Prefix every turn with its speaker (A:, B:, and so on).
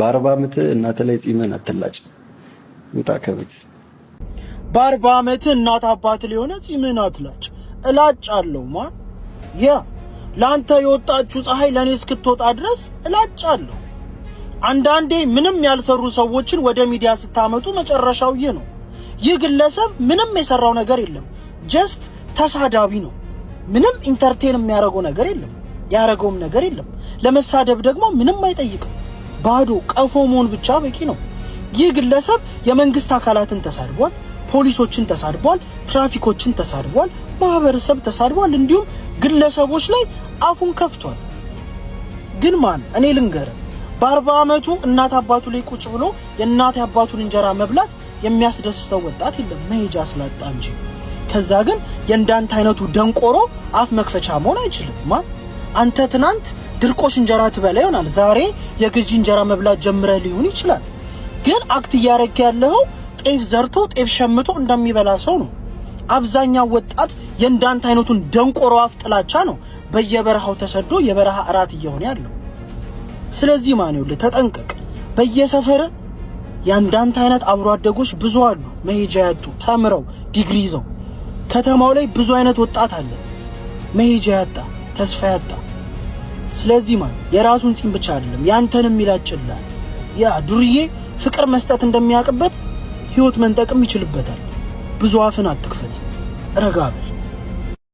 A: በ40 ዓመት እናት ላይ ጺምን አትላጭ ውጣ ከቤት
B: በ40 ዓመት እናት አባት ላይ ሆነ ጺምን አትላጭ እላጫለሁ ማን ያ ላንተ የወጣችሁ ፀሐይ ለኔ እስክትወጣ ድረስ እላጫለሁ አንዳንዴ ምንም ያልሰሩ ሰዎችን ወደ ሚዲያ ስታመጡ መጨረሻው ይሄ ነው ይህ ግለሰብ ምንም የሰራው ነገር የለም ጀስት ተሳዳቢ ነው ምንም ኢንተርቴን የሚያረጋው ነገር የለም ያረጋውም ነገር የለም ለመሳደብ ደግሞ ምንም አይጠይቅም ባዶ ቀፎ መሆን ብቻ በቂ ነው ይህ ግለሰብ የመንግስት አካላትን ተሳድቧል ፖሊሶችን ተሳድቧል ትራፊኮችን ተሳድቧል ማህበረሰብ ተሳድቧል እንዲሁም ግለሰቦች ላይ አፉን ከፍቷል ግን ማን እኔ ልንገር በ40 ዓመቱ እናት አባቱ ላይ ቁጭ ብሎ የእናት አባቱን እንጀራ መብላት የሚያስደስተው ወጣት የለም መሄጃ ስላጣ እንጂ ከዛ ግን የእንዳንተ አይነቱ ደንቆሮ አፍ መክፈቻ መሆን አይችልም ማን አንተ ትናንት ድርቆሽ እንጀራ ትበላ ይሆናል ዛሬ የግዢ እንጀራ መብላት ጀምረ ሊሆን ይችላል ግን አክት ያረክ ያለው ጤፍ ዘርቶ ጤፍ ሸምቶ እንደሚበላ ሰው ነው አብዛኛው ወጣት የእንዳንተ አይነቱን ደንቆሮ አፍ ጥላቻ ነው በየበረሃው ተሰዶ የበረሃ አራት እየሆነ ያለው ስለዚህ ማን ይውል ተጠንቀቅ በየሰፈር ያንዳንተ አይነት አብሮ አደጎች ብዙ አሉ መሄጃ ያጡ ተምረው ዲግሪ ይዘው ከተማው ላይ ብዙ አይነት ወጣት አለ መሄጃ ያጣ ተስፋ ያጣ ስለዚህ ማን የራሱን ጺም ብቻ አይደለም ያንተንም ይላጭላል ያ ዱርዬ ፍቅር መስጠት እንደሚያቀበት ህይወት መንጠቅም ይችልበታል ብዙ አፍን አትክፈት ረጋብ